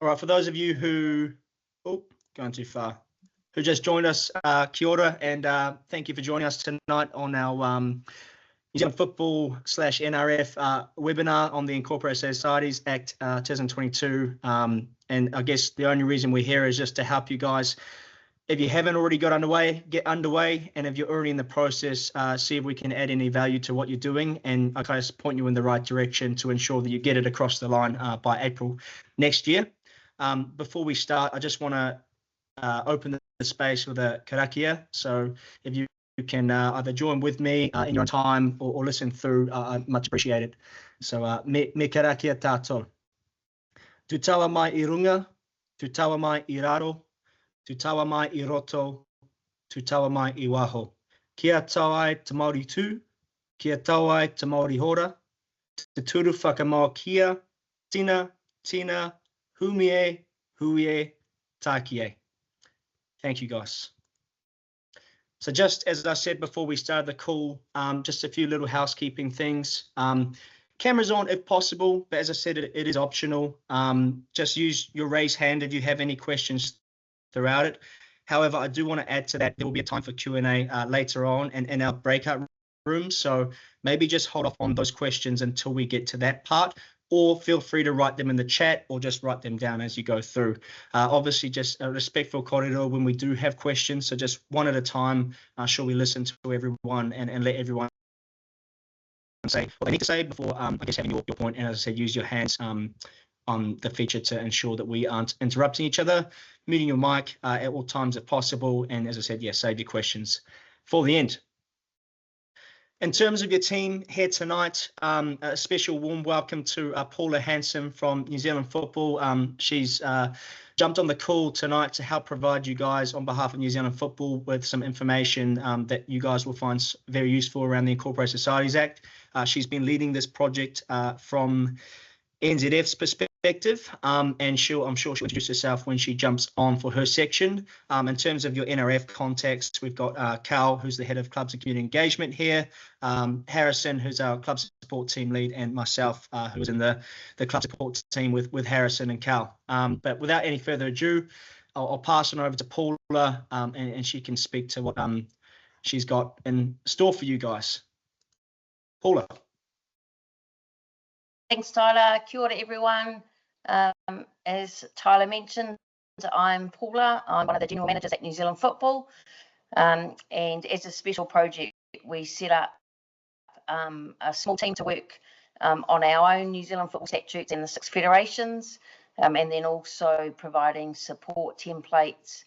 All right, for those of you who, going too far, who just joined us, kia ora, and thank you for joining us tonight on our New Zealand Football / NRF webinar on the Incorporated Societies Act 2022. And I guess the only reason we're here is just to help you guys. If you haven't already got underway, get underway. And if you're already in the process, see if we can add any value to what you're doing. And I kind of point you in the right direction to ensure that you get it across the line by April next year. Before we start, I just want to open the space with a karakia. So if you can either join with me in your own time or listen through, I'd much appreciate it. So me karakia tātou. Tu tawa mai I runga, tu tawa mai I raro, tu tawa mai I roto, tu tawa mai I waho. Kia tau ai te Māori tū, kia tau ai te Māori hora, te turu whakamau kia, tina, tina, humie, huie, tākie. Thank you, guys. So just as I said before we started the call, just a few little housekeeping things. Cameras on if possible, but as I said, it is optional. Just use your raise hand if you have any questions throughout it. However, I do want to add to that, there will be a time for Q&A later on and in our breakout room. So maybe just hold off on those questions until we get to that part, or feel free to write them in the chat or just write them down as you go through. Obviously, just a respectful corridor when we do have questions. So just one at a time, sure we listen to everyone and let everyone say what they need to say before, I guess, having your point. And as I said, use your hands on the feature to ensure that we aren't interrupting each other, muting your mic at all times if possible. And as I said, save your questions for the end. In terms of your team here tonight, a special warm welcome to Paula Hanson from New Zealand Football. She's jumped on the call tonight to help provide you guys on behalf of New Zealand Football with some information that you guys will find very useful around the Incorporated Societies Act. She's been leading this project from NZF's perspective, and I'm sure she'll introduce herself when she jumps on for her section. In terms of your NRF context, we've got Cal, who's the head of clubs and community engagement here, Harrison, who's our club support team lead, and myself, who's in the club support team with Harrison and Cal. But without any further ado, I'll pass it over to Paula, and she can speak to what she's got in store for you guys. Paula. Thanks, Tyler. Kia ora, everyone. As Tyler mentioned, I'm Paula. I'm one of the general managers at New Zealand Football. And as a special project, we set up a small team to work on our own New Zealand football statutes and the 6 federations, and then also providing support templates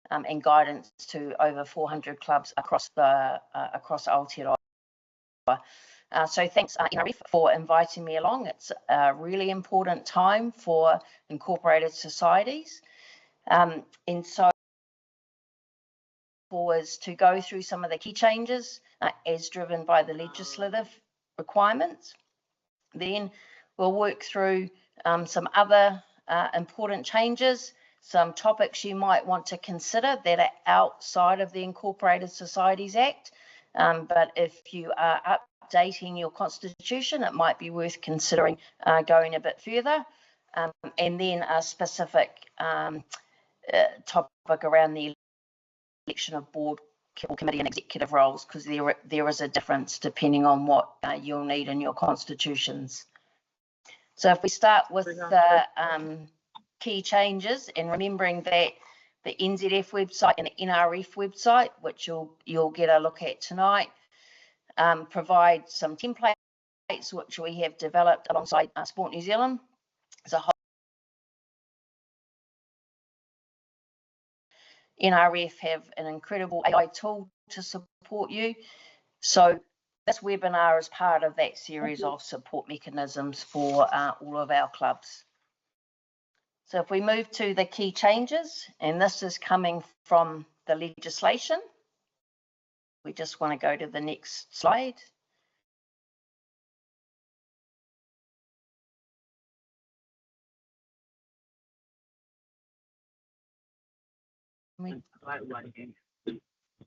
and guidance to over 400 clubs across Aotearoa. So thanks, NRF, for inviting me along. It's a really important time for incorporated societies. And so was to go through some of the key changes as driven by the legislative requirements. Then we'll work through some other important changes, some topics you might want to consider that are outside of the Incorporated Societies Act. But if you are updating your constitution, it might be worth considering going a bit further. And then a specific topic around the election of board, committee and executive roles, because there is a difference depending on what you'll need in your constitutions. So if we start with the key changes, and remembering that the NZF website and the NRF website, which you'll get a look at tonight, provide some templates which we have developed alongside Sport New Zealand. As a whole, NRF have an incredible AI tool to support you. So this webinar is part of that series of support mechanisms for all of our clubs. So if we move to the key changes, and this is coming from the legislation, we just want to go to the next slide.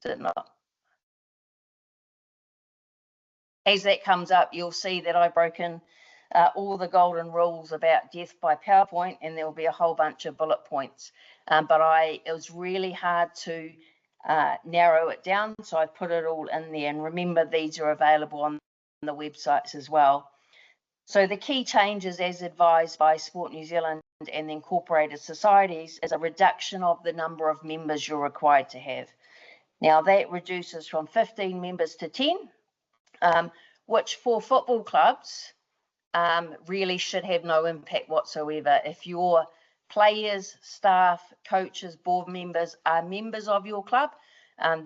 Did not. As that comes up, you'll see that I've broken all the golden rules about death by PowerPoint, and there will be a whole bunch of bullet points. But it was really hard to narrow it down, so I put it all in there. And remember, these are available on the websites as well. So the key changes, as advised by Sport New Zealand and the incorporated societies, is a reduction of the number of members you're required to have. Now that reduces from 15 members to 10, which for football clubs really should have no impact whatsoever. If your players, staff, coaches, board members are members of your club,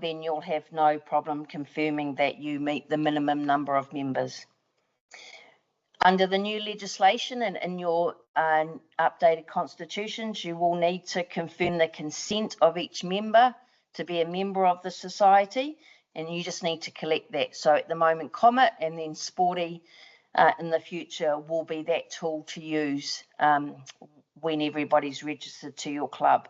then you'll have no problem confirming that you meet the minimum number of members. Under the new legislation and in your updated constitutions, you will need to confirm the consent of each member to be a member of the society, and you just need to collect that. So at the moment, Comet and then Sporty in the future will be that tool to use when everybody's registered to your club.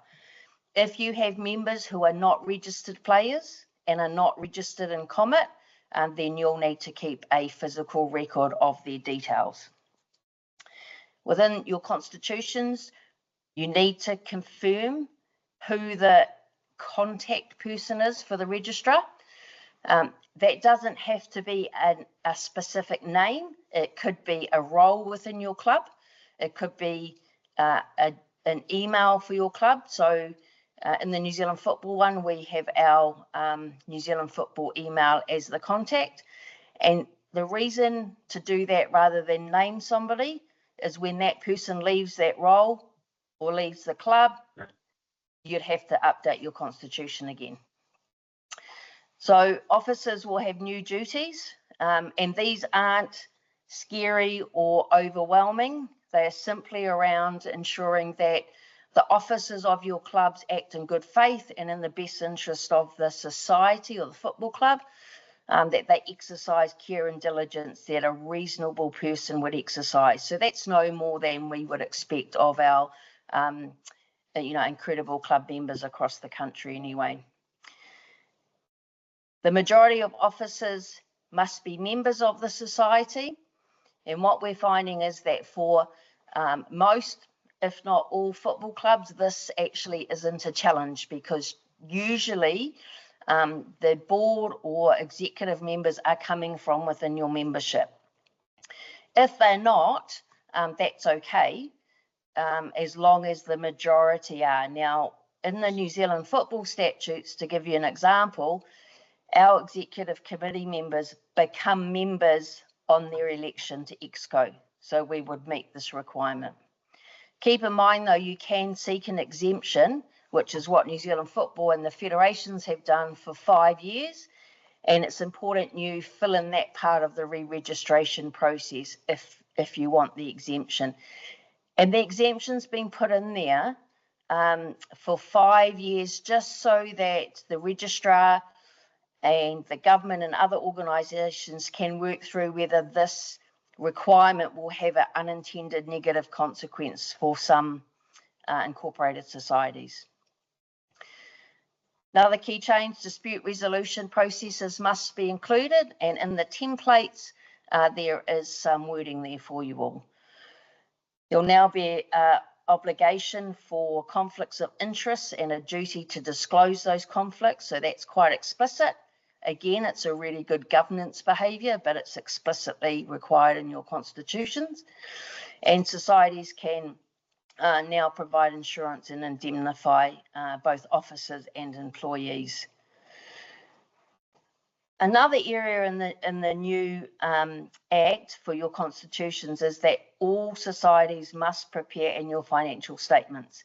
If you have members who are not registered players and are not registered in Comet, then you'll need to keep a physical record of their details. Within your constitutions, you need to confirm who the contact person is for the registrar. That doesn't have to be a specific name. It could be a role within your club. It could be an email for your club. So in the New Zealand Football one, we have our New Zealand Football email as the contact. And the reason to do that rather than name somebody is when that person leaves that role or leaves the club, you'd have to update your constitution again. So officers will have new duties, and these aren't scary or overwhelming. They are simply around ensuring that the officers of your clubs act in good faith and in the best interest of the society or the football club, that they exercise care and diligence that a reasonable person would exercise. So that's no more than we would expect of our incredible club members across the country anyway. The majority of officers must be members of the society, and what we're finding is that for most, if not all football clubs, this actually isn't a challenge, because usually the board or executive members are coming from within your membership. If they're not, that's okay, as long as the majority are. Now, in the New Zealand football statutes, to give you an example, our executive committee members become members on their election to ExCo, so we would meet this requirement. Keep in mind, though, you can seek an exemption, which is what New Zealand Football and the federations have done for 5 years, and it's important you fill in that part of the re-registration process if you want the exemption. And the exemption's been put in there for 5 years, just so that the registrar and the government and other organisations can work through whether this requirement will have an unintended negative consequence for some incorporated societies. Another key change, dispute resolution processes must be included, and in the templates there is some wording there for you all. There'll now be an obligation for conflicts of interest and a duty to disclose those conflicts, so that's quite explicit. Again, it's a really good governance behaviour, but it's explicitly required in your constitutions. And societies can now provide insurance and indemnify both officers and employees. Another area in the new Act for your constitutions is that all societies must prepare annual financial statements.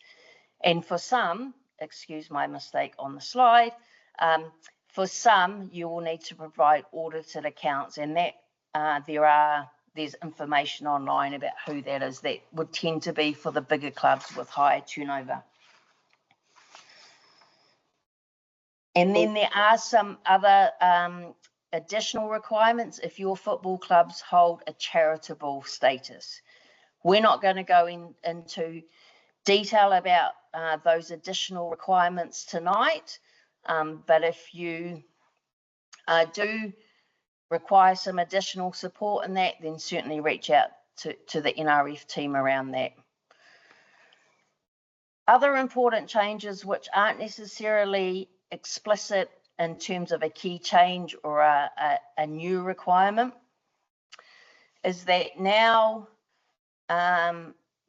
And for some, excuse my mistake on the slide, for some, you will need to provide audited accounts, and that there's information online about who that is. That would tend to be for the bigger clubs with higher turnover. And then there are some other additional requirements if your football clubs hold a charitable status. We're not going to go into detail about those additional requirements tonight. But if you do require some additional support in that, then certainly reach out to the NRF team around that. Other important changes which aren't necessarily explicit in terms of a key change or a new requirement is that now,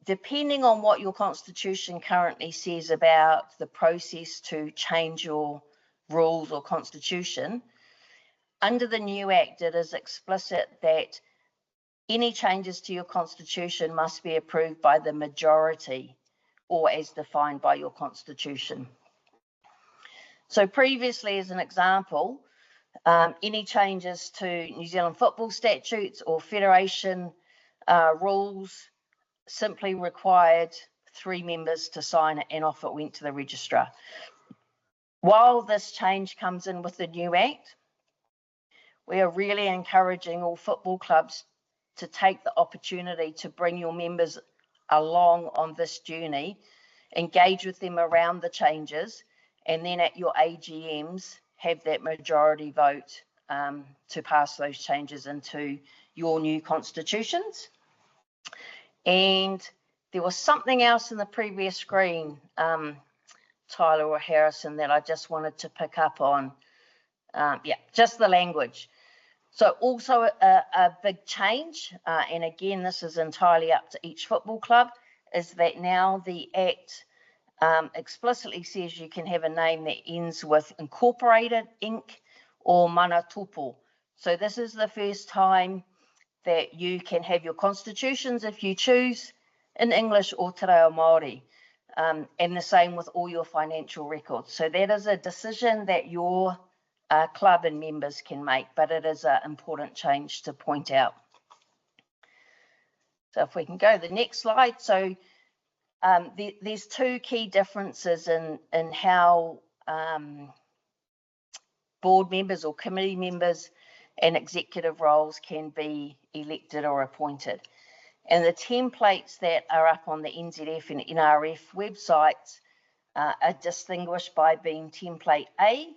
depending on what your constitution currently says about the process to change your rules or constitution, under the new Act, it is explicit that any changes to your constitution must be approved by the majority or as defined by your constitution. So previously, as an example, any changes to New Zealand football statutes or federation rules simply required 3 members to sign it, and off it went to the registrar. While this change comes in with the new Act, we are really encouraging all football clubs to take the opportunity to bring your members along on this journey, engage with them around the changes, and then at your AGMs have that majority vote to pass those changes into your new constitutions. And there was something else in the previous screen, Tyler or Harrison, that I just wanted to pick up on. Yeah, just the language. So also a big change, and again, this is entirely up to each football club, is that now the Act explicitly says you can have a name that ends with Incorporated, Inc. or Mana Tupu. So this is the first time that you can have your constitutions, if you choose, in English or te reo Māori, and the same with all your financial records. So that is a decision that your club and members can make, but it is an important change to point out. So if we can go to the next slide. So there's 2 key differences in how board members or committee members and executive roles can be elected or appointed. And the templates that are up on the NZF and NRF websites are distinguished by being template A,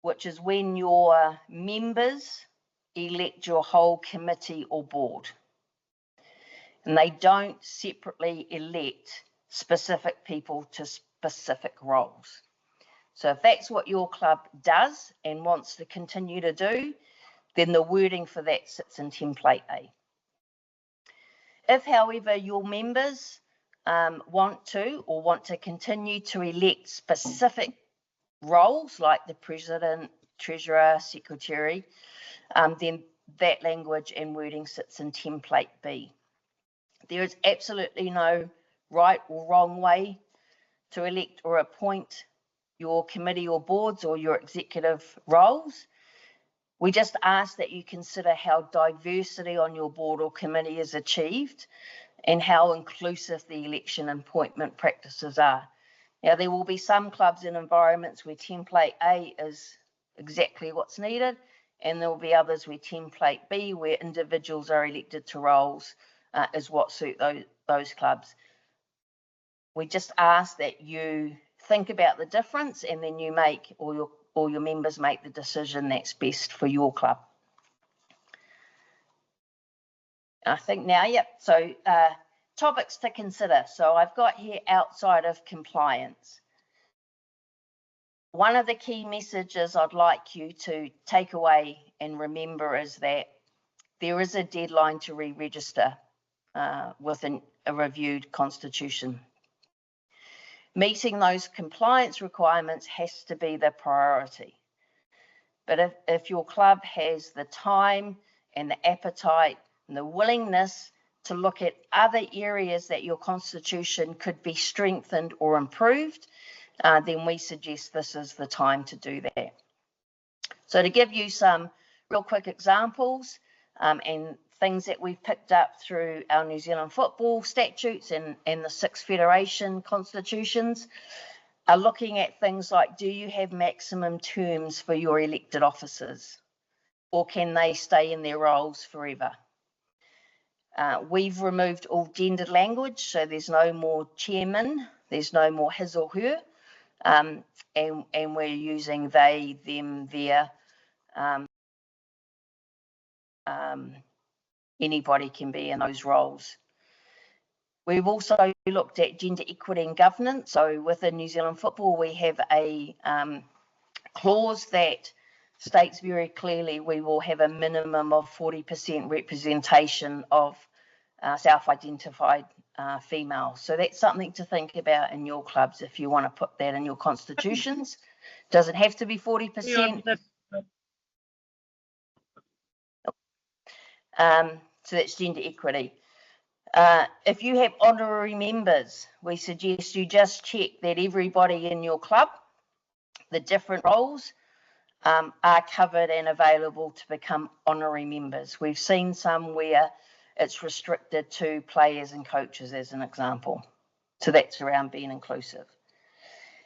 which is when your members elect your whole committee or board. And they don't separately elect specific people to specific roles. So if that's what your club does and wants to continue to do, then the wording for that sits in template A. If, however, your members want to continue to elect specific roles like the president, treasurer, secretary, then that language and wording sits in template B. There is absolutely no right or wrong way to elect or appoint your committee or boards or your executive roles. We just ask that you consider how diversity on your board or committee is achieved and how inclusive the election and appointment practices are. Now, there will be some clubs and environments where template A is exactly what's needed, and there will be others where template B, where individuals are elected to roles, is what suit those clubs. We just ask that you think about the difference and then you make, or your members make the decision that's best for your club. I think now, yep, so topics to consider. So I've got here outside of compliance. One of the key messages I'd like you to take away and remember is that there is a deadline to re-register with a reviewed constitution. Meeting those compliance requirements has to be the priority. But if your club has the time and the appetite and the willingness to look at other areas that your constitution could be strengthened or improved, then we suggest this is the time to do that. So to give you some real quick examples and things that we've picked up through our New Zealand football statutes and the 6 federation constitutions, are looking at things like, do you have maximum terms for your elected officers, or can they stay in their roles forever? We've removed all gendered language, so there's no more chairman, there's no more his or her, and we're using they, them, their. anybody can be in those roles. We've also looked at gender equity and governance. So within New Zealand Football, we have a clause that states very clearly we will have a minimum of 40% representation of self-identified females. So that's something to think about in your clubs if you want to put that in your constitutions. Does it have to be 40%? So that's gender equity. If you have honorary members, we suggest you just check that everybody in your club, the different roles, are covered and available to become honorary members. We've seen some where it's restricted to players and coaches as an example. So that's around being inclusive.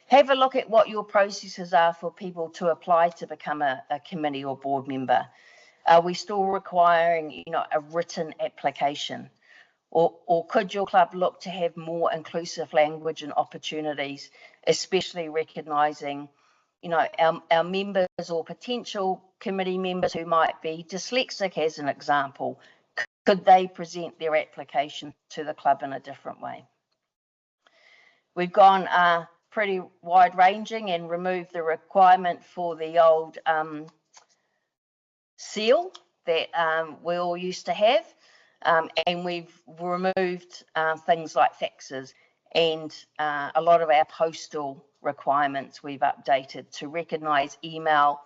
Have a look at what your processes are for people to apply to become a committee or board member. Are we still requiring, a written application? Or could your club look to have more inclusive language and opportunities, especially recognising, our members or potential committee members who might be dyslexic, as an example, could they present their application to the club in a different way? We've gone pretty wide-ranging and removed the requirement for the old seal that we all used to have. And we've removed things like faxes, and a lot of our postal requirements we've updated to recognise email,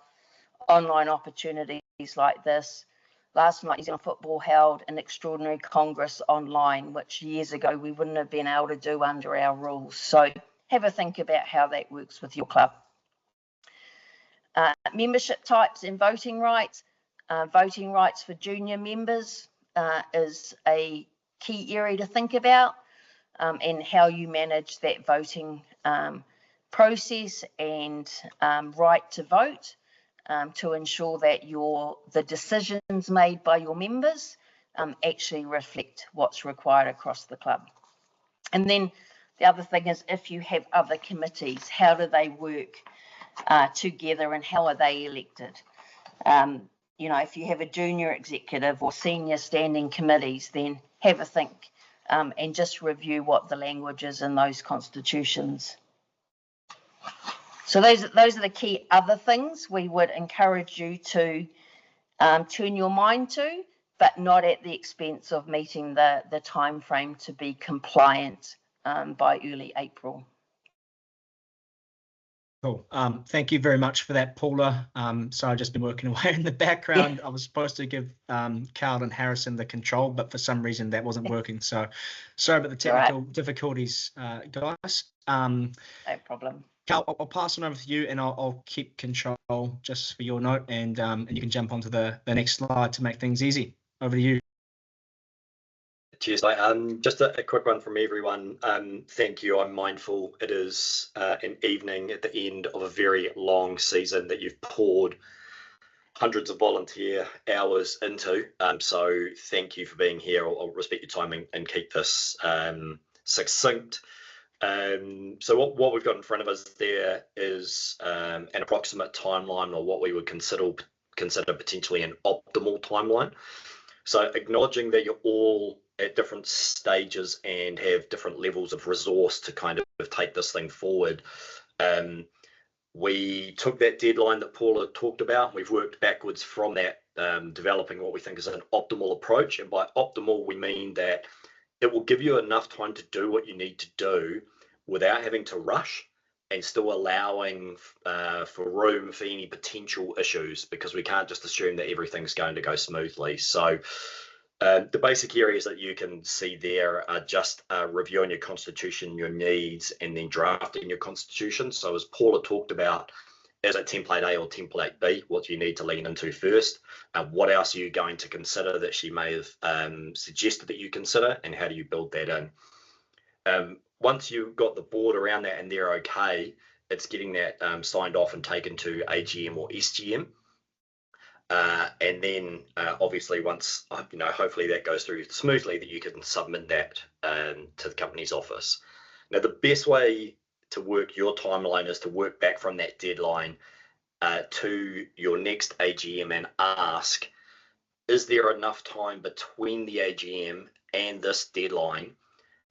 online opportunities like this. Last night, New Zealand Football held an extraordinary Congress online, which years ago we wouldn't have been able to do under our rules. So have a think about how that works with your club. Membership types and voting rights. Voting rights for junior members is a key area to think about, and how you manage that voting process and right to vote to ensure that the decisions made by your members actually reflect what's required across the club. And then the other thing is, if you have other committees, how do they work together and how are they elected? If you have a junior executive or senior standing committees, then have a think and just review what the language is in those constitutions. So those are the key other things we would encourage you to turn your mind to, but not at the expense of meeting the time frame to be compliant by early April. Cool. Thank you very much for that, Paula. So I've just been working away in the background. I was supposed to give Carl and Harrison the control, but for some reason that wasn't working. So sorry about the technical difficulties, guys. No problem. Carl, I'll pass on over to you, and I'll keep control just for your note, and you can jump onto the next slide to make things easy. Over to you. Cheers. Just a quick one from everyone. Thank you. I'm mindful it is an evening at the end of a very long season that you've poured hundreds of volunteer hours into. So thank you for being here. I'll respect your time and keep this succinct. So what we've got in front of us there is an approximate timeline, or what we would consider potentially an optimal timeline. So acknowledging that you're all at different stages and have different levels of resource to kind of take this thing forward. We took that deadline that Paula talked about. We've worked backwards from that, developing what we think is an optimal approach. And by optimal, we mean that it will give you enough time to do what you need to do without having to rush, and still allowing for room for any potential issues, because we can't just assume that everything's going to go smoothly. So the basic areas that you can see there are just reviewing your constitution, your needs, and then drafting your constitution. So as Paula talked about, is it template A or template B? What do you need to lean into first? What else are you going to consider that she may have suggested that you consider, and how do you build that in? Once you've got the board around that and they're okay, it's getting that signed off and taken to AGM or SGM. And then obviously once, hopefully that goes through smoothly, that you can submit that to the company's office. Now, the best way to work your timeline is to work back from that deadline to your next AGM and ask, is there enough time between the AGM and this deadline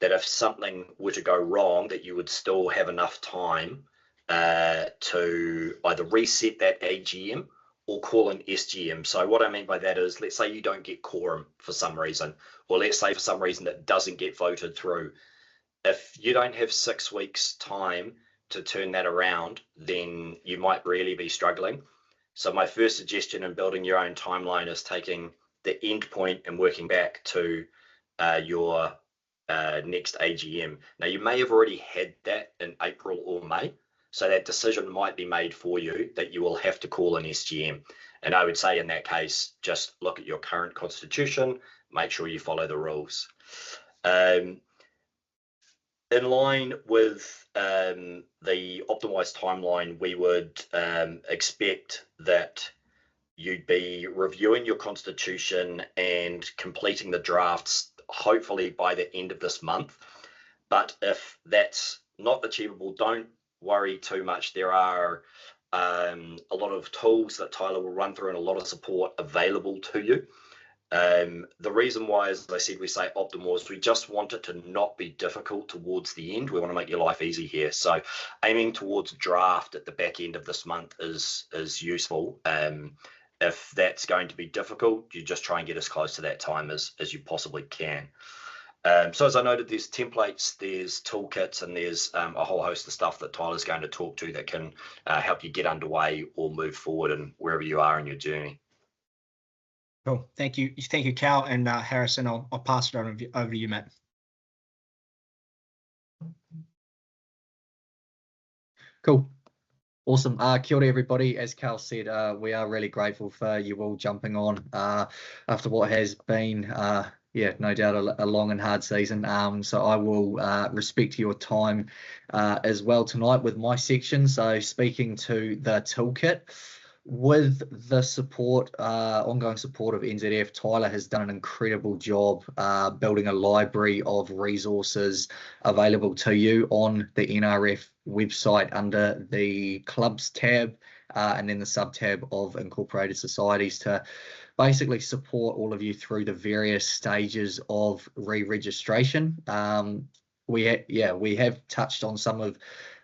that if something were to go wrong, that you would still have enough time to either reset that AGM or call an SGM? So what I mean by that is, let's say you don't get quorum for some reason, or let's say for some reason it doesn't get voted through. If you don't have 6 weeks time to turn that around, then you might really be struggling. So my first suggestion in building your own timeline is taking the end point and working back to your next AGM. Now, you may have already had that in April or May, so that decision might be made for you that you will have to call an SGM. And I would say in that case, just look at your current constitution, make sure you follow the rules. In line with the optimized timeline, we would expect that you'd be reviewing your constitution and completing the drafts hopefully by the end of this month. But if that's not achievable, don't worry too much. There are a lot of tools that Tyler will run through and a lot of support available to you. The reason why, as I said, we say optimal is we just want it to not be difficult towards the end. We want to make your life easy here. So aiming towards draft at the back end of this month is useful. If that's going to be difficult, you just try and get as close to that time as you possibly can. So as I noted, there's templates, there's toolkits, and there's a whole host of stuff that Tyler's going to talk to that can help you get underway or move forward and wherever you are in your journey. Cool. Thank you, Cal and Harrison. I'll pass it over to you, Matt. Cool. Awesome. Kia ora, everybody. As Cal said, we are really grateful for you all jumping on after what has been, no doubt a long and hard season. So I will respect your time as well tonight with my section. So speaking to the toolkit, with the support, ongoing support of NZF, Tyler has done an incredible job building a library of resources available to you on the NRF website under the clubs tab and then the sub tab of incorporated societies to basically support all of you through the various stages of re-registration. We have touched on some of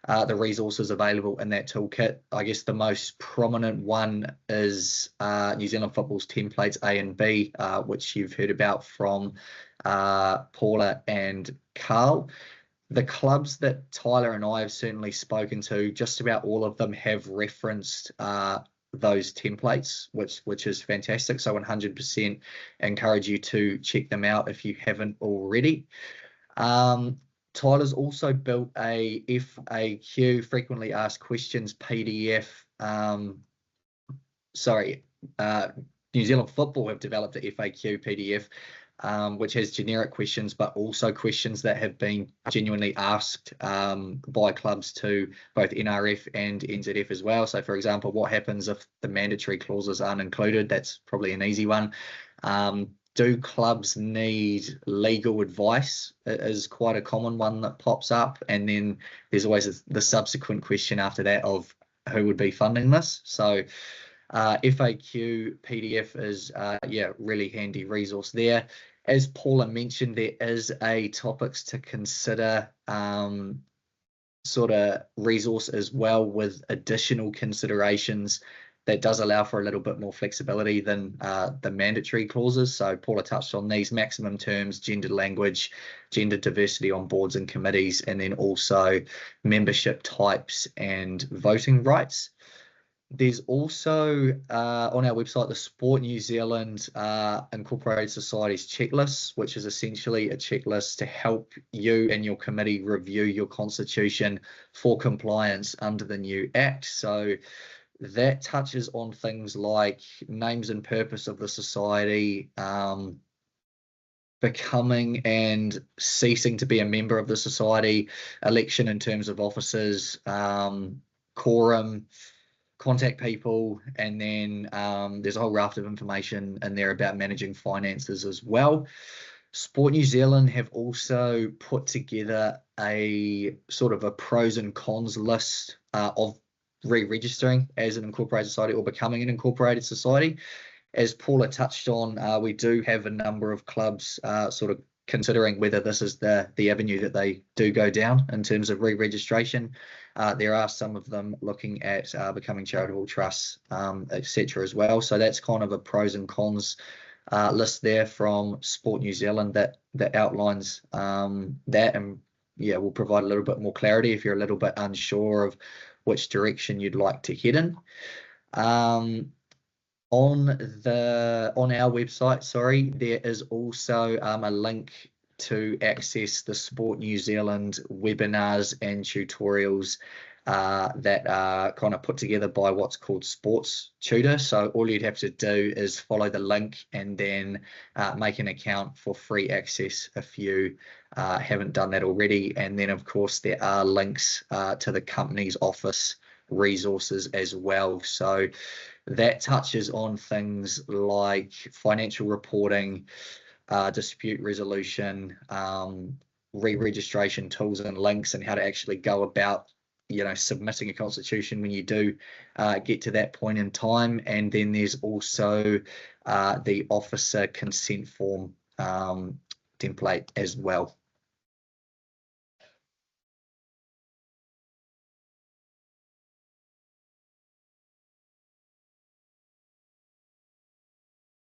the resources available in that toolkit. I guess the most prominent one is New Zealand Football's templates A and B, which you've heard about from Paula and Carl. The clubs that Tyler and I have certainly spoken to, just about all of them have referenced those templates, which is fantastic. So 100% encourage you to check them out if you haven't already. Tyler's also built a FAQ, frequently asked questions PDF. New Zealand Football have developed a FAQ PDF, which has generic questions, but also questions that have been genuinely asked by clubs to both NRF and NZF as well. So, for example, what happens if the mandatory clauses aren't included? That's probably an easy one. Do clubs need legal advice? It is quite a common one that pops up. And then there's always the subsequent question after that of who would be funding this. So FAQ PDF is, really handy resource there. As Paula mentioned, there is a topics to consider sort of resource as well with additional considerations that does allow for a little bit more flexibility than the mandatory clauses. So Paula touched on these: maximum terms, gender language, gender diversity on boards and committees, and then also membership types and voting rights. There's also on our website the Sport New Zealand Incorporated Societies checklist, which is essentially a checklist to help you and your committee review your constitution for compliance under the new Act. So that touches on things like names and purpose of the society, becoming and ceasing to be a member of the society, election in terms of officers, quorum, contact people, and then there's a whole raft of information in there about managing finances as well. Sport New Zealand have also put together a sort of a pros and cons list of re-registering as an incorporated society or becoming an incorporated society. as Paula touched on, we do have a number of clubs sort of considering whether this is the avenue that they do go down in terms of re-registration. There are some of them looking at becoming charitable trusts, etc. as well. So that's kind of a pros and cons list there from Sport New Zealand that outlines that, and yeah, will provide a little bit more clarity if you're a little bit unsure of which direction you'd like to head in. On our website, sorry, there is also a link to access the Sport New Zealand webinars and tutorials that are kind of put together by what's called Sports Tutor. So all you'd have to do is follow the link and then make an account for free access if you haven't done that already. And then, of course, there are links to the company's office resources as well. So that touches on things like financial reporting, dispute resolution, re-registration tools and links, and how to actually go about, submitting a constitution when you do get to that point in time. And then there's also the officer consent form template as well.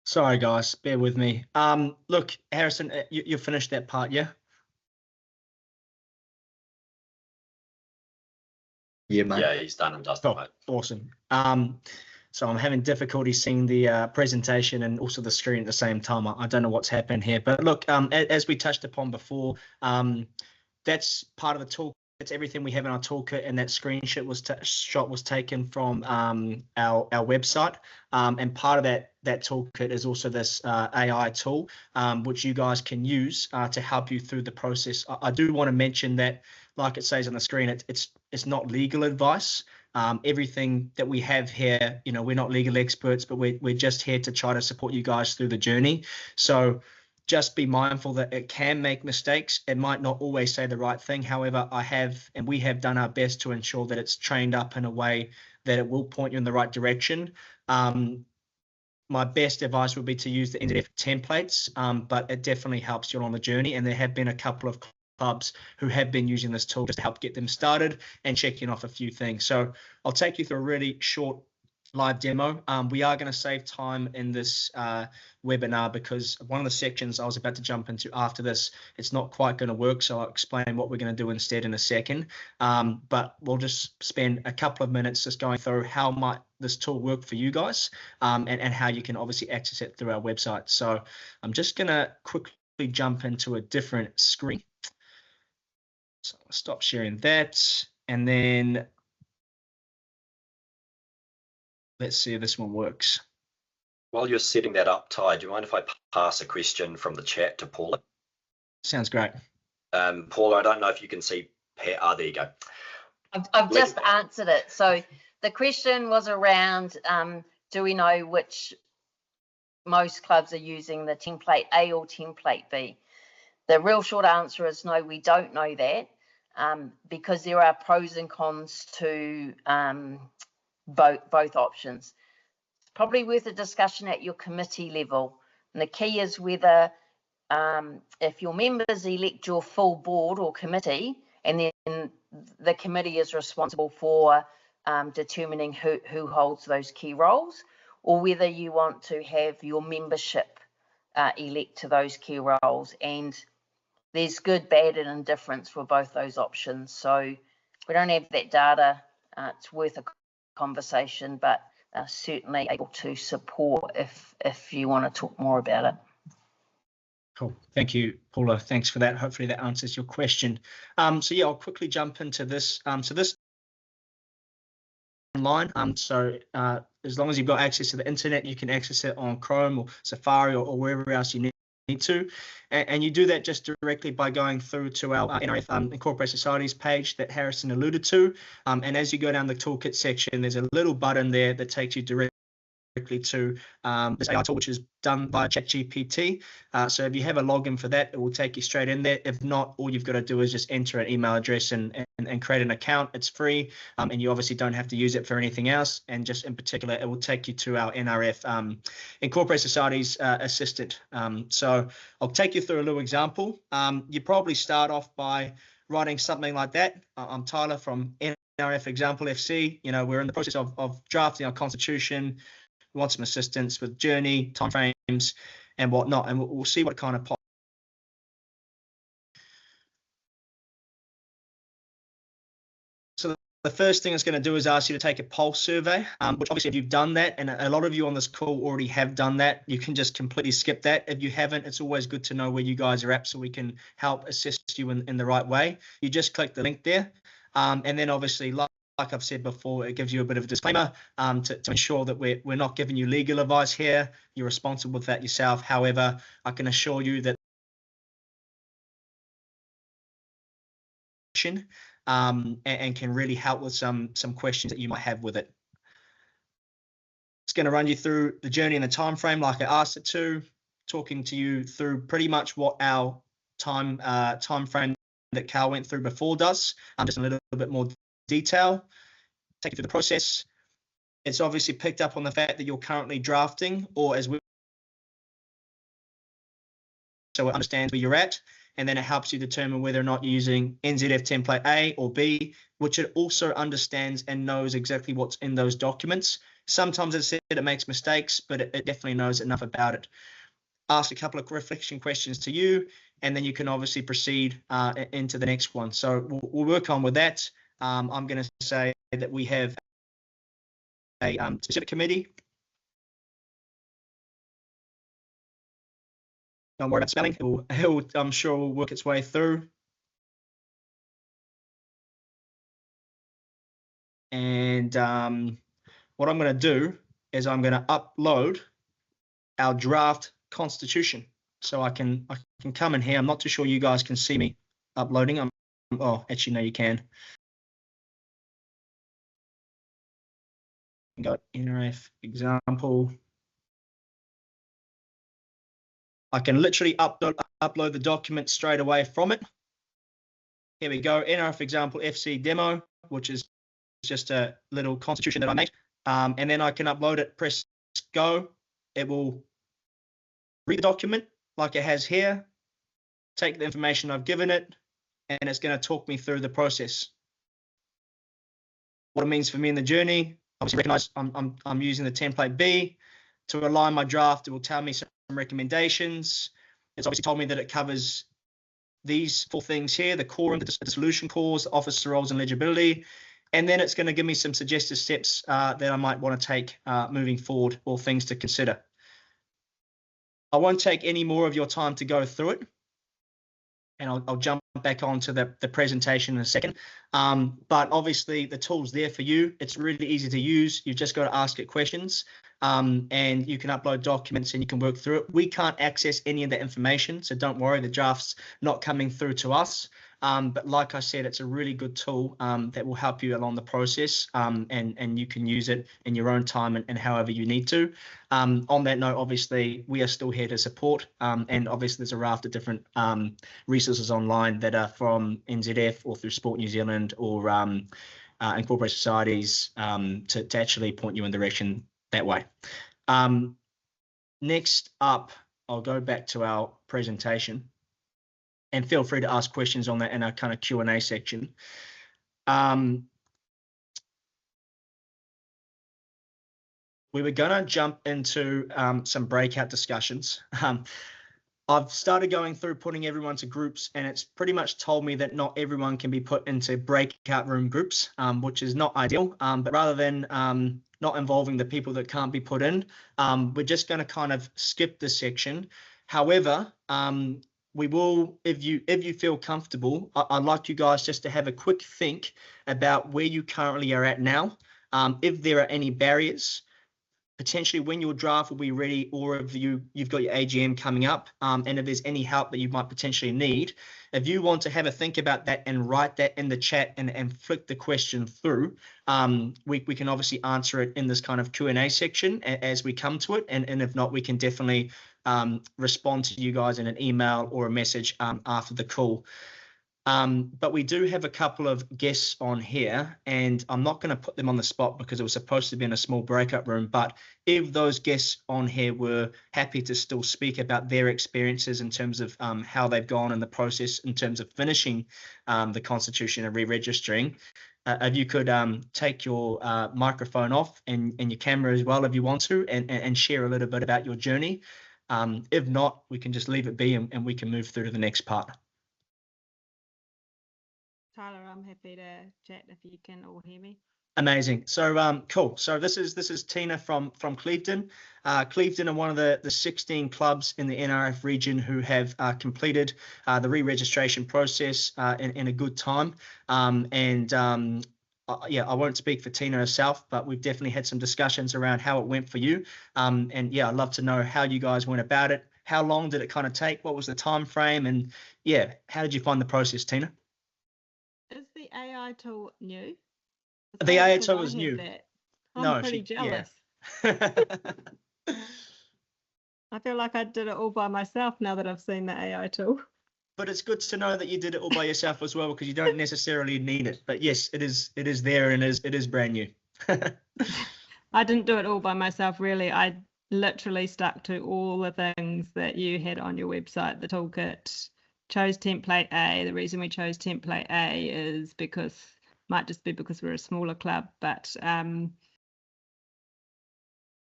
Sorry, guys, bear with me. Look, Harrison, you finished that part, yeah? Yeah, mate. Yeah, he's done and dusted, mate. Awesome. So I'm having difficulty seeing the presentation and also the screen at the same time. I don't know what's happened here, but look, as we touched upon before, that's part of the tool. It's everything we have in our toolkit, and that screenshot was taken from our website. And part of that toolkit is also this AI tool, which you guys can use to help you through the process. I do want to mention that, like it says on the screen, it's not legal advice. Everything that we have here, we're not legal experts, but we're just here to try to support you guys through the journey. So just be mindful that it can make mistakes. It might not always say the right thing. However, we have done our best to ensure that it's trained up in a way that it will point you in the right direction. My best advice would be to use the NRF templates, but it definitely helps you on the journey. And there have been a couple of clubs who have been using this tool just to help get them started and checking off a few things. So I'll take you through a really short live demo. We are going to save time in this webinar because one of the sections I was about to jump into after this, it's not quite going to work. So I'll explain what we're going to do instead in a second. But we'll just spend a couple of minutes just going through how might this tool work for you guys, and how you can obviously access it through our website. So I'm just going to quickly jump into a different screen. So I'll stop sharing that, and then let's see if this one works. While you're setting that up, Ty, do you mind if I pass a question from the chat to Paula? Sounds great. Paula, I don't know if you can see. There you go. I've just answered it. So the question was around, do we know which most clubs are using, the template A or template B? The real short answer is no, we don't know that, because there are pros and cons to both options. It's probably worth a discussion at your committee level. And the key is whether, if your members elect your full board or committee, and then the committee is responsible for determining who holds those key roles, or whether you want to have your membership elect to those key roles. And there's good, bad, and indifference for both those options. So we don't have that data. It's worth a conversation, but certainly able to support if you want to talk more about it. Cool. Thank you, Paula. Thanks for that. Hopefully that answers your question. So yeah, I'll quickly jump into this. So this online. So as long as you've got access to the internet, you can access it on Chrome or Safari or wherever else you need to. And you do that just directly by going through to our NRF Incorporated Societies page that Harrison alluded to. And as you go down the toolkit section, there's a little button there that takes you directly to this AI tool, which is done by ChatGPT. So if you have a login for that, it will take you straight in there. If not, all you've got to do is just enter an email address and create an account. It's free, and you obviously don't have to use it for anything else. And just in particular, it will take you to our NRF, Incorporated Societies Assistant. So I'll take you through a little example. You probably start off by writing something like that. I'm Tyler from NRF Example FC. You know, we're in the process of drafting our constitution. We want some assistance with journey, timeframes, and whatnot, and we'll see what kind of pops. So the first thing it's going to do is ask you to take a pulse survey, which obviously if you've done that, and a lot of you on this call already have done that, you can just completely skip that. If you haven't, it's always good to know where you guys are at so we can help assist you in the right way. You just click the link there, and then obviously like I've said before, it gives you a bit of a disclaimer to ensure that we're not giving you legal advice here. You're responsible for that yourself. However, I can assure you that and can really help with some questions that you might have with it. It's going to run you through the journey and the time frame like I asked it to, talking to you through pretty much what our time frame that Carl went through before does, just a little bit more detail, take you through the process. It's obviously picked up on the fact that you're currently drafting, or as we, so it understands where you're at, and then it helps you determine whether or not you're using NZF template A or B, which it also understands and knows exactly what's in those documents. Sometimes, as I said, it makes mistakes, but it definitely knows enough about it. Ask a couple of reflection questions to you, and then you can obviously proceed into the next one. So we'll work on with that. I'm going to say that we have a specific committee. Don't worry about spelling. I'm sure will work its way through. And what I'm going to do is I'm going to upload our draft constitution. So I can come in here. I'm not too sure you guys can see me uploading. Oh, actually, no, you can. Got NRF example. I can literally upload the document straight away from it. Here we go, NRF example FC demo, which is just a little constitution that I made. And then I can upload it, press go. It will read the document like it has here, take the information I've given it, and it's going to talk me through the process. What it means for me in the journey, obviously recognize I'm using the template B. To align my draft, it will tell me some recommendations. It's obviously told me that it covers these 4 things here: the core and the dissolution cause, the officer roles and legibility. And then it's going to give me some suggested steps that I might want to take moving forward, or things to consider. I won't take any more of your time to go through it, and I'll jump back onto the presentation in a second. But obviously the tool's there for you. It's really easy to use. You've just got to ask it questions, and you can upload documents and you can work through it. We can't access any of the information, so don't worry, the draft's not coming through to us. But like I said, it's a really good tool that will help you along the process, and you can use it in your own time and however you need to. On that note, obviously, we are still here to support, and obviously there's a raft of different resources online that are from NZF or through Sport New Zealand or Incorporated Societies to actually point you in the direction that way. Next up, I'll go back to our presentation. And feel free to ask questions on that in our kind of Q&A section. We were going to jump into some breakout discussions. I've started going through putting everyone to groups, and it's pretty much told me that not everyone can be put into breakout room groups, which is not ideal. But rather than not involving the people that can't be put in, we're just going to kind of skip this section. However, we will, if you feel comfortable, I'd like you guys just to have a quick think about where you currently are at now. If there are any barriers, potentially when your draft will be ready, or if you've got your AGM coming up, and if there's any help that you might potentially need, if you want to have a think about that and write that in the chat and flick the question through, we can obviously answer it in this kind of Q&A section as we come to it, and if not, we can definitely respond to you guys in an email or a message after the call. But we do have a couple of guests on here, and I'm not going to put them on the spot because it was supposed to be in a small breakout room. But if those guests on here were happy to still speak about their experiences in terms of how they've gone in the process in terms of finishing the Constitution and re-registering, if you could take your microphone off and your camera as well if you want to, and share a little bit about your journey. If not, we can just leave it be and we can move through to the next part. Tyler, I'm happy to chat if you can all hear me. Amazing. So cool. So this is Tina from Clevedon. Clevedon are one of the 16 clubs in the NRF region who have completed the re-registration process in a good time. Yeah, I won't speak for Tina herself, but we've definitely had some discussions around how it went for you. And yeah, I'd love to know how you guys went about it. How long did it kind of take? What was the time frame? And yeah, how did you find the process, Tina? Is the AI tool new? The AI tool is new. I'm pretty jealous. Yeah. I feel like I did it all by myself now that I've seen the AI tool. But it's good to know that you did it all by yourself as well, because you don't necessarily need it. But yes, it is there, and it is brand new. I didn't do it all by myself, really. I literally stuck to all the things that you had on your website, the toolkit. Chose template A. The reason we chose template A is might just be because we're a smaller club, but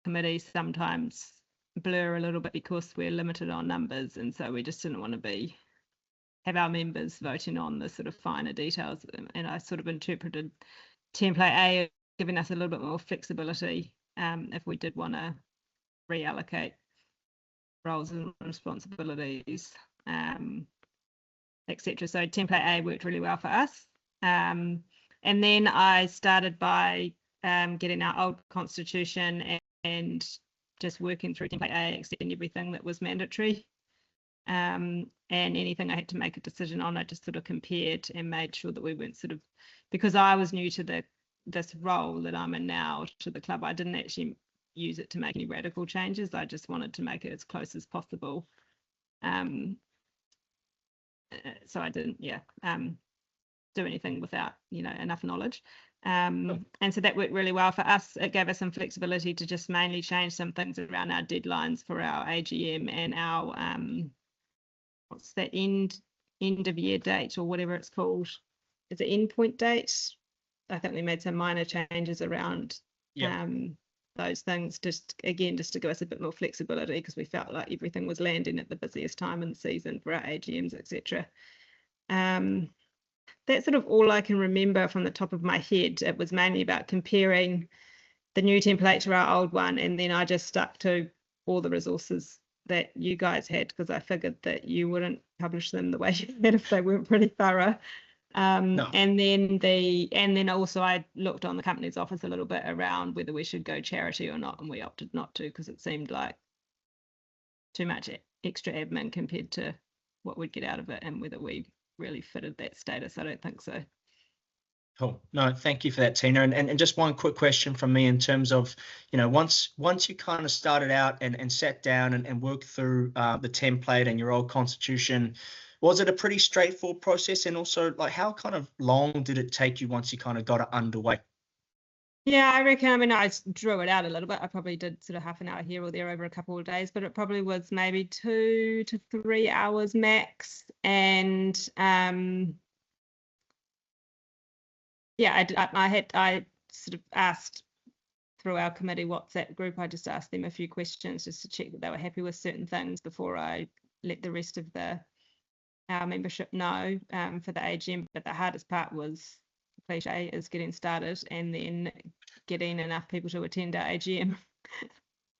committees sometimes blur a little bit because we're limited on numbers, and so we just didn't want to have our members voting on the sort of finer details. And I sort of interpreted template A giving us a little bit more flexibility if we did want to reallocate roles and responsibilities, etc. So template A worked really well for us. And then I started by getting our old constitution and just working through template A, extending everything that was mandatory. And anything I had to make a decision on, I just sort of compared and made sure that we weren't sort of, because I was new to this role that I'm in now to the club, I didn't actually use it to make any radical changes. I just wanted to make it as close as possible. So I didn't, do anything without, enough knowledge. And so that worked really well for us. It gave us some flexibility to just mainly change some things around our deadlines for our AGM and our what's that end of year date or whatever it's called. Is it endpoint date? I think we made some minor changes around those things, just to give us a bit more flexibility, because we felt like everything was landing at the busiest time in the season for our AGMs, etc. That's sort of all I can remember from the top of my head. It was mainly about comparing the new template to our old one, and then I just stuck to all the resources that you guys had, because I figured that you wouldn't publish them the way you had if they weren't pretty thorough. No. And then also I looked on the company's office a little bit around whether we should go charity or not, and we opted not to, because it seemed like too much extra admin compared to what we'd get out of it, and whether we really fitted that status. I don't think so. Cool. No, thank you for that, Tina. And just one quick question from me in terms of, once you kind of started out and sat down and worked through the template and your old constitution, was it a pretty straightforward process? And also, like, how kind of long did it take you once you kind of got it underway? Yeah, I reckon, I drew it out a little bit. I probably did sort of half an hour here or there over a couple of days, but it probably was maybe 2 to 3 hours max. And I sort of asked through our committee WhatsApp group, I just asked them a few questions just to check that they were happy with certain things before I let the rest of our membership know for the AGM. But the hardest part was, cliche, is getting started and then getting enough people to attend our AGM.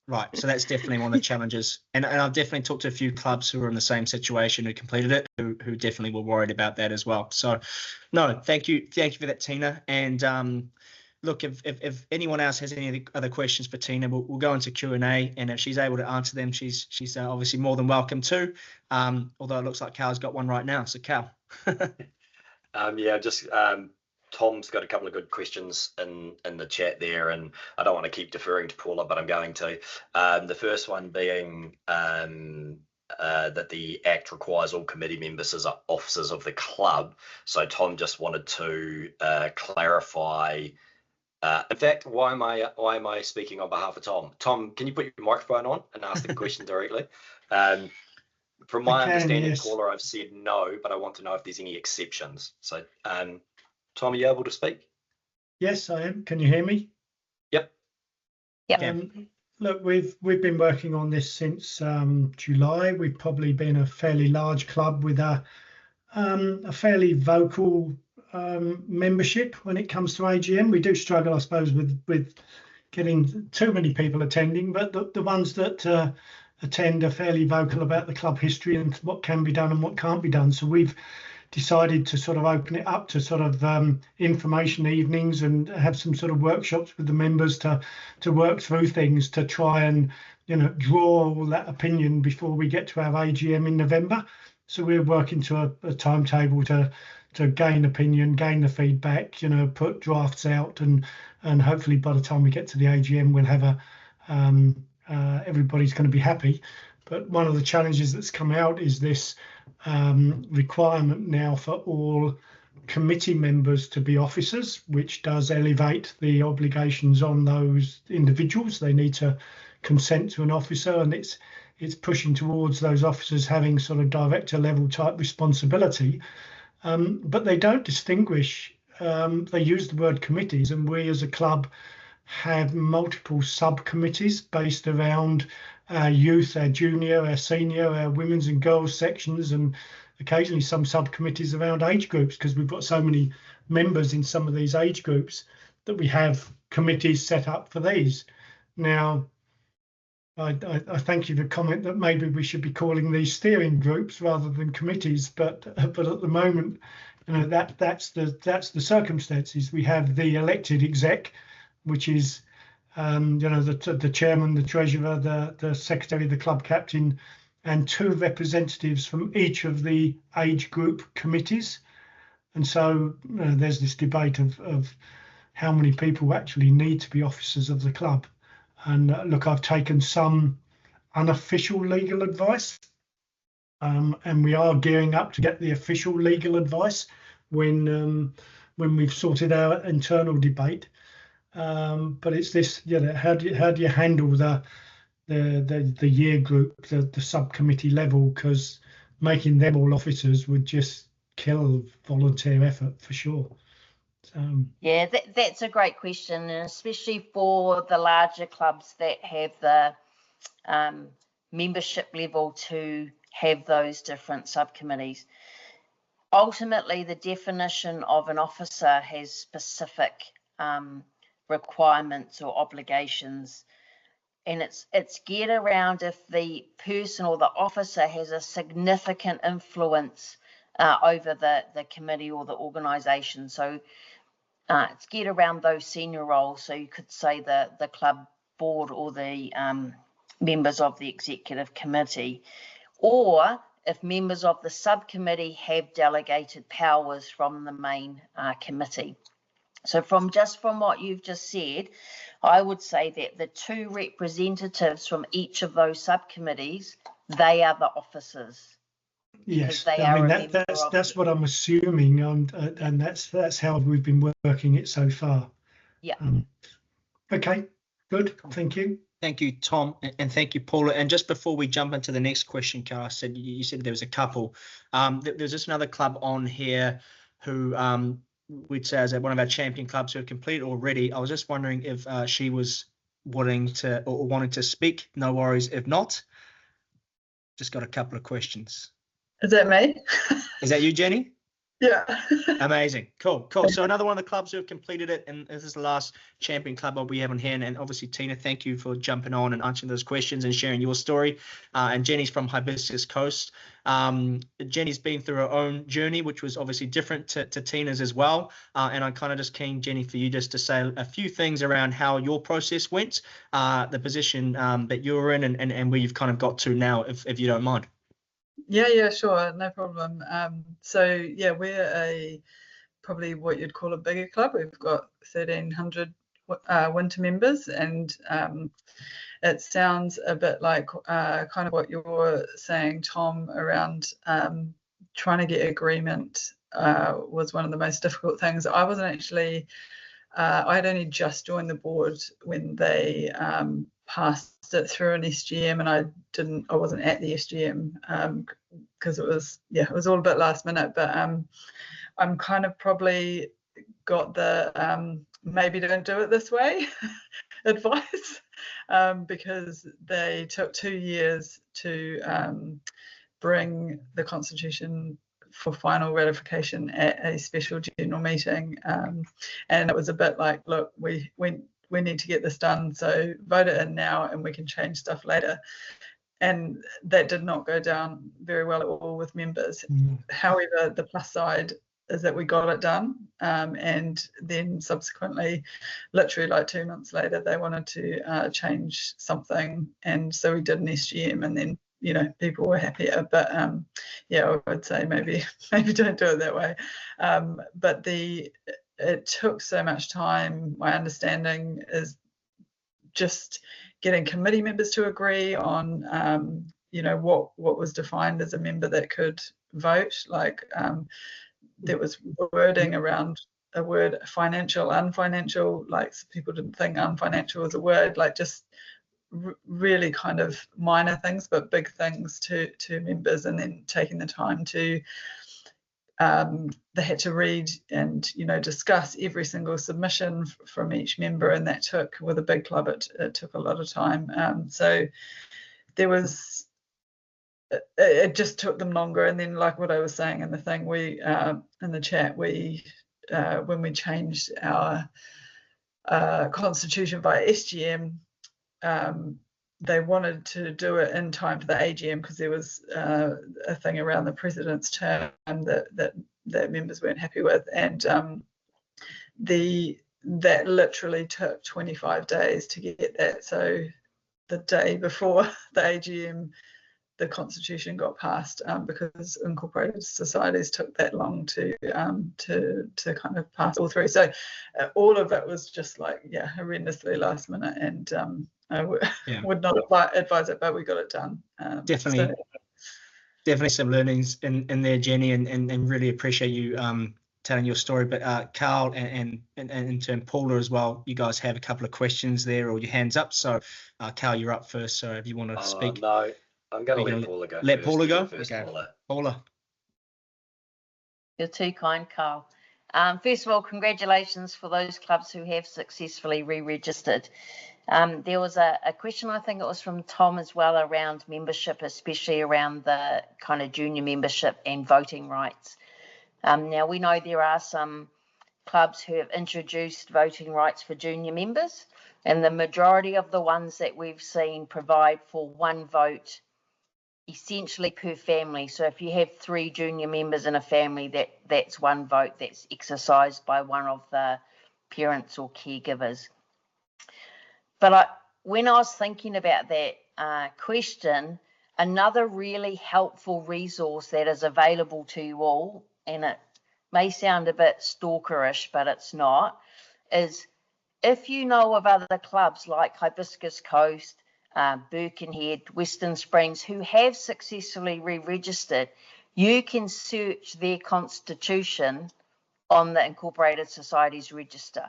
Right, so that's definitely one of the challenges, and I've definitely talked to a few clubs who are in the same situation who completed it, who definitely were worried about that as well. So, no, thank you for that, Tina. And look, if anyone else has any other questions for Tina, we'll go into Q&A, and if she's able to answer them, she's obviously more than welcome to. Although it looks like Cal's got one right now. So Cal. Tom's got a couple of good questions in the chat there, and I don't want to keep deferring to Paula, but I'm going to. The first one being that the Act requires all committee members as officers of the club. So Tom just wanted to clarify. In fact, why am I speaking on behalf of Tom? Tom, can you put your microphone on and ask the question directly? From my understanding, yes. Paula, I've said no, but I want to know if there's any exceptions. So, Tom, are you able to speak? Yes, I am. Can you hear me? Yep. Yep. Look, we've been working on this since July. We've probably been a fairly large club with a fairly vocal membership when it comes to AGM. We do struggle, I suppose, with getting too many people attending, but the ones that attend are fairly vocal about the club history and what can be done and what can't be done. So we've decided to sort of open it up to sort of information evenings and have some sort of workshops with the members to work through things to try and, you know, draw all that opinion before we get to our AGM in November. So we're working to a timetable to gain opinion, gain the feedback, you know, put drafts out, and hopefully by the time we get to the AGM, we'll have everybody's going to be happy. But one of the challenges that's come out is this requirement now for all committee members to be officers, which does elevate the obligations on those individuals. They need to consent to an officer, and it's pushing towards those officers having sort of director level type responsibility. But they don't distinguish. They use the word committees, and we as a club have multiple subcommittees based around our youth, our junior, our senior, our women's and girls sections, and occasionally some subcommittees around age groups, because we've got so many members in some of these age groups that we have committees set up for these. Now, I thank you for the comment that maybe we should be calling these steering groups rather than committees, but at the moment, you know, that's the circumstances. We have the elected exec, which is you know, the chairman, the treasurer, the secretary, the club captain, and 2 representatives from each of the age group committees. And so there's this debate of how many people actually need to be officers of the club. And look, I've taken some unofficial legal advice, and we are gearing up to get the official legal advice when we've sorted our internal debate. But it's this, you know, how do you handle the year group, the subcommittee level, because making them all officers would just kill volunteer effort for sure. Yeah, that's a great question, and especially for the larger clubs that have the membership level to have those different subcommittees. Ultimately, the definition of an officer has specific requirements or obligations, and it's geared around if the person or the officer has a significant influence over the committee or the organisation. So it's geared around those senior roles. So you could say the club board or the members of the executive committee, or if members of the subcommittee have delegated powers from the main committee. So from what you've just said, I would say that the 2 representatives from each of those subcommittees, they are the officers. Yes, I mean that's what I'm assuming, and that's how we've been working it so far. Yeah. Okay, good. Thank you. Thank you, Tom, and thank you, Paula. And just before we jump into the next question, Carl, you said there was a couple. There's just another club on here who we'd say is one of our champion clubs who have completed already. I was just wondering if she was wanting to speak. No worries if not. Just got a couple of questions. Is that me? Is that you, Jenny? Yeah. Amazing. Cool. So another one of the clubs who have completed it, and this is the last champion club that we have on hand. And obviously, Tina, thank you for jumping on and answering those questions and sharing your story. And Jenny's from Hibiscus Coast. Jenny's been through her own journey, which was obviously different to Tina's as well. And I'm kind of just keen, Jenny, for you just to say a few things around how your process went, the position that you were in, and where you've kind of got to now, if you don't mind. Yeah, sure, no problem. So yeah, we're probably what you'd call a bigger club. We've got 1,300 winter members, and it sounds a bit like kind of what you're saying, Tom, around trying to get agreement was one of the most difficult things. I wasn't actually, I had only just joined the board when they passed it through an SGM, and I wasn't at the SGM because it was all a bit last minute. But I'm kind of probably got the maybe don't do it this way advice, because they took 2 years to bring the Constitution for final ratification at a special general meeting, and it was a bit like, look, we need to get this done, so vote it in now and we can change stuff later. And that did not go down very well at all with members. However, the plus side is that we got it done, and then subsequently, literally like 2 months later, they wanted to change something, and so we did an SGM, and then people were happier. But yeah, I would say maybe don't do it that way. But it took so much time. My understanding is just getting committee members to agree on what was defined as a member that could vote. Like there was wording around a word financial, unfinancial, like people didn't think unfinancial was a word, like just really kind of minor things, but big things to members. And then taking the time to they had to read and discuss every single submission from each member, and that took, with a big club, it took a lot of time. So there was, it just took them longer. And then, like what I was saying in the thing, we in the chat, we when we changed our constitution by SGM, they wanted to do it in time for the AGM because there was a thing around the president's term that members weren't happy with, and that literally took 25 days to get that. So the day before the AGM, the Constitution got passed, because incorporated societies took that long to kind of pass all through. So all of it was just like, horrendously last minute, and I would not advise it, but we got it done. Definitely some learnings in there, Jenny, and really appreciate you telling your story. But Carl and in turn Paula as well, you guys have a couple of questions there, or your hands up. So Carl, you're up first. So if you want to speak. No, I'm going to let Paula go. Let Paula go? First, okay. Paula. You're too kind, Carl. First of all, congratulations for those clubs who have successfully re-registered. There was a question, I think it was from Tom as well, around membership, especially around the kind of junior membership and voting rights. Now, we know there are some clubs who have introduced voting rights for junior members, and the majority of the ones that we've seen provide for one vote essentially per family. So if you have 3 junior members in a family, that's one vote that's exercised by one of the parents or caregivers. But when I was thinking about that question, another really helpful resource that is available to you all, and it may sound a bit stalkerish, but it's not, is if you know of other clubs like Hibiscus Coast, Birkenhead, Western Springs, who have successfully re-registered, you can search their constitution on the Incorporated Societies Register.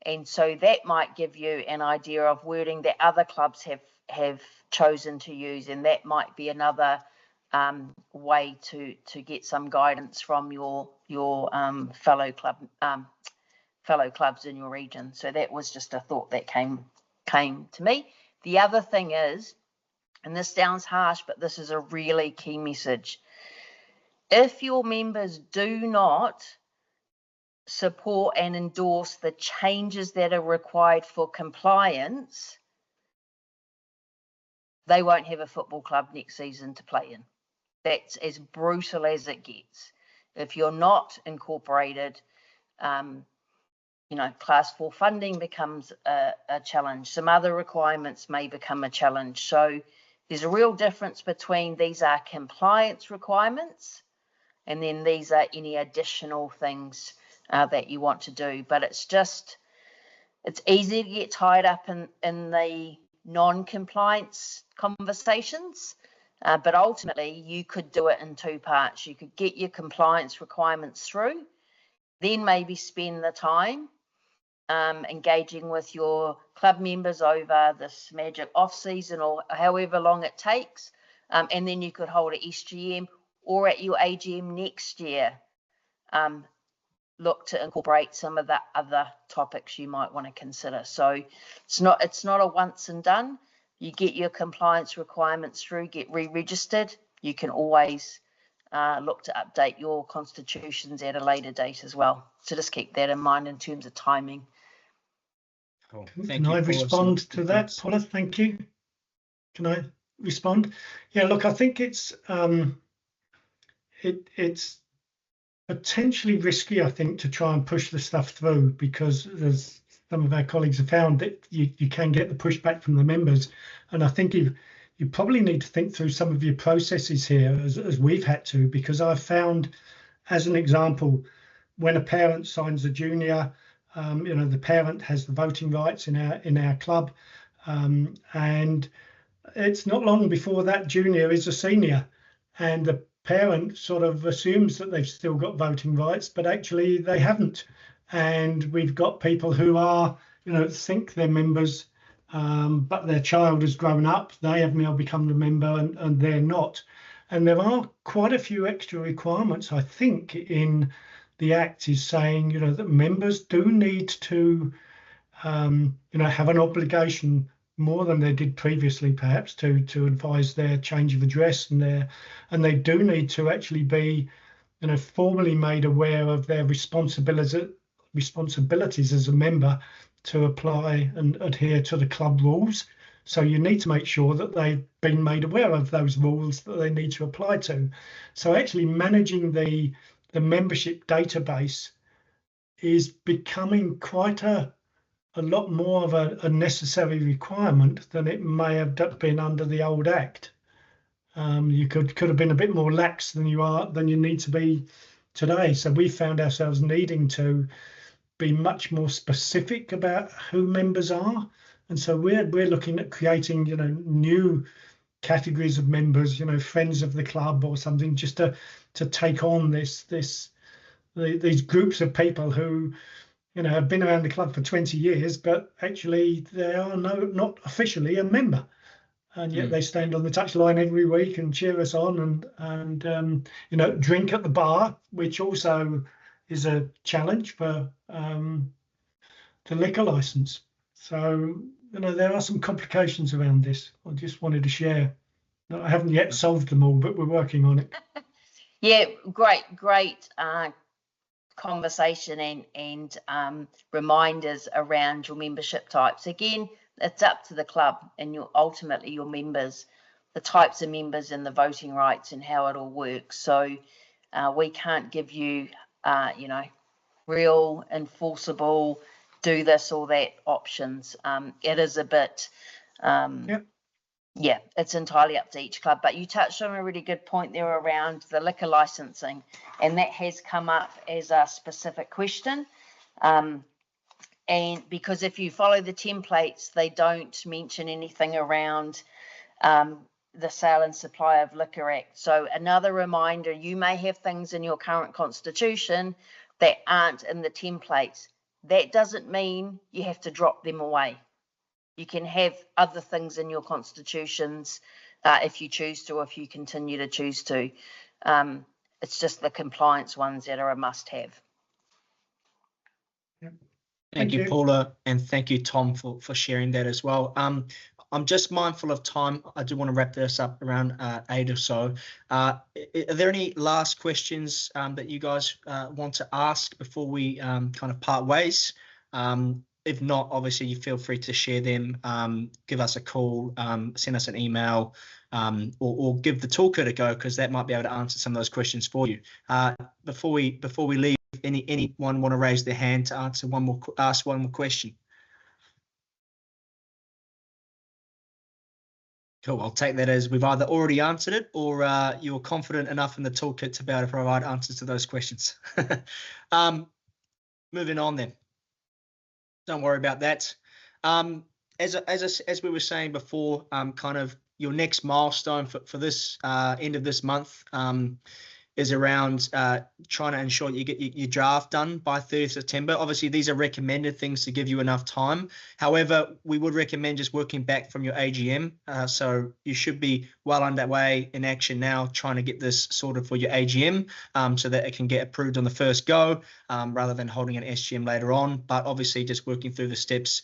And so that might give you an idea of wording that other clubs have chosen to use, and that might be another way to get some guidance from your fellow clubs in your region. So that was just a thought that came to me. The other thing is, and this sounds harsh, but this is a really key message. If your members do not support and endorse the changes that are required for compliance, they won't have a football club next season to play in. That's as brutal as it gets. If you're not incorporated, class 4 funding becomes a challenge. Some other requirements may become a challenge. So there's a real difference between these are compliance requirements and then these are any additional things that you want to do. But it's easy to get tied up in the non-compliance conversations. But ultimately, you could do it in 2 parts. You could get your compliance requirements through, then maybe spend the time engaging with your club members over this magic off season or however long it takes. And then you could hold an SGM or at your AGM next year, look to incorporate some of the other topics you might want to consider. So it's not a once and done. You get your compliance requirements through, get re-registered. You can always look to update your constitutions at a later date as well. So just keep that in mind in terms of timing. Cool. Can I respond to that, Paula? Thank you. Can I respond? Yeah, look, I think it's potentially risky, I think, to try and push the stuff through, because there's some of our colleagues have found that you can get the pushback from the members. And I think you probably need to think through some of your processes here, as we've had to, because I've found, as an example, when a parent signs a junior, the parent has the voting rights in our club, and it's not long before that junior is a senior, and the parent sort of assumes that they've still got voting rights, but actually they haven't. And we've got people who are, think they're members, but their child has grown up, they have now become a member, and they're not. And there are quite a few extra requirements, I think, in the Act is saying, that members do need to, have an obligation more than they did previously, perhaps, to advise their change of address, and they do need to actually be, formally made aware of their responsibilities as a member to apply and adhere to the club rules. So you need to make sure that they've been made aware of those rules that they need to apply to. So actually managing the membership database is becoming quite a lot more of a necessary requirement than it may have been under the old Act. You could have been a bit more lax than you need to be today. So we found ourselves needing to be much more specific about who members are, and so we're looking at creating new categories of members, friends of the club or something, just to take on these groups of people who have been around the club for 20 years, but actually they are not officially a member, and yet they stand on the touchline every week and cheer us on and drink at the bar, which also is a challenge for the liquor license. So there are some complications around this. I just wanted to share. I haven't yet solved them all, but we're working on it. Yeah, great conversation and reminders around your membership types. Again, it's up to the club and ultimately your members, the types of members and the voting rights and how it all works. So we can't give you, real enforceable, do this or that options. It is a bit, yeah, it's entirely up to each club. But you touched on a really good point there around the liquor licensing, and that has come up as a specific question. And because if you follow the templates, they don't mention anything around the Sale and Supply of Liquor Act. So another reminder, you may have things in your current constitution that aren't in the templates. That doesn't mean you have to drop them away. You can have other things in your constitutions if you choose to, or if you continue to choose to. It's just the compliance ones that are a must-have. Thank you, Paula, and thank you, Tom, for sharing that as well. I'm just mindful of time. I do want to wrap this up around 8 or so. Are there any last questions that you guys want to ask before we kind of part ways? If not, obviously you feel free to share them, give us a call, send us an email, or give the toolkit a go, because that might be able to answer some of those questions for you. Before we leave, anyone want to raise their hand to ask one more question? Cool. I'll take that as we've either already answered it, or you're confident enough in the toolkit to be able to provide answers to those questions. Moving on then. Don't worry about that. As we were saying before, kind of your next milestone for this end of this month is around trying to ensure you get your draft done by 30th September. Obviously, these are recommended things to give you enough time. However, we would recommend just working back from your AGM. So you should be well underway in action now, trying to get this sorted for your AGM so that it can get approved on the first go rather than holding an SGM later on. But obviously, just working through the steps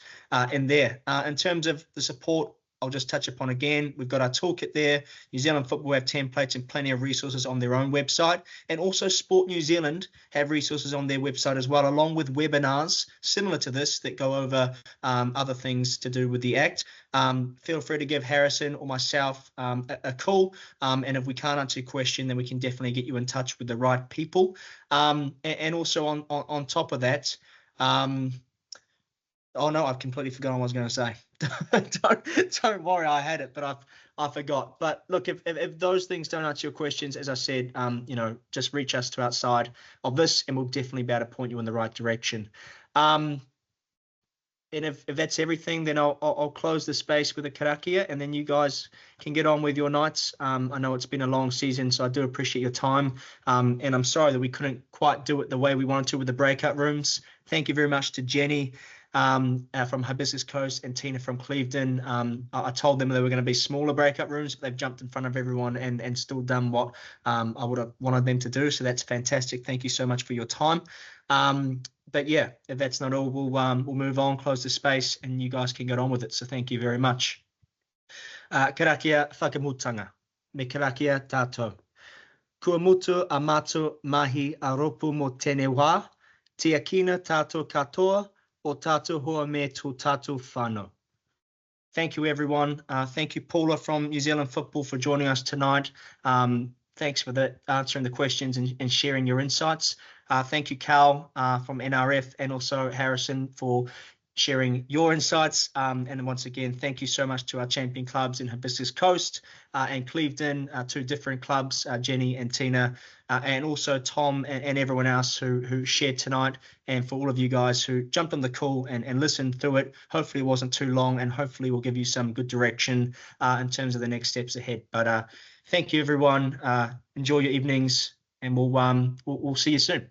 in there. In terms of the support, I'll just touch upon again, we've got our toolkit there. New Zealand Football have templates and plenty of resources on their own website. And also Sport New Zealand have resources on their website as well, along with webinars similar to this that go over other things to do with the Act. Feel free to give Harrison or myself a call. And if we can't answer your question, then we can definitely get you in touch with the right people. And also on top of that, oh no, I've completely forgotten what I was going to say. Don't worry, I had it, but I forgot. But look, if those things don't answer your questions, as I said, just reach us to outside of this, and we'll definitely be able to point you in the right direction. And if that's everything, then I'll close the space with a karakia, and then you guys can get on with your nights. I know it's been a long season, so I do appreciate your time. And I'm sorry that we couldn't quite do it the way we wanted to with the breakout rooms. Thank you very much to Jenny from Hibiscus Coast and Tina from Clevedon. I told them they were going to be smaller breakout rooms, but they've jumped in front of everyone and still done what I would have wanted them to do. So that's fantastic. Thank you so much for your time. But yeah, if that's not all, we'll move on, close the space, and you guys can get on with it. So thank you very much. Karakia whakamutanga. Me karakia tātou. Kua mutu a mātou mahi a ropu mo tēnei wā. Tia kina tātou katoa. O tātou hoa me tō tātou whānau. Thank you, everyone. Thank you, Paula from New Zealand Football, for joining us tonight. Thanks for answering the questions and sharing your insights. Thank you, Cal from NRF, and also Harrison for sharing your insights. And once again, thank you so much to our champion clubs in Hibiscus Coast and Clevedon, two different clubs, Jenny and Tina, and also Tom and everyone else who shared tonight, and for all of you guys who jumped on the call and listened through it. Hopefully it wasn't too long, and hopefully we'll give you some good direction in terms of the next steps ahead. But thank you, everyone. Enjoy your evenings, and we'll see you soon.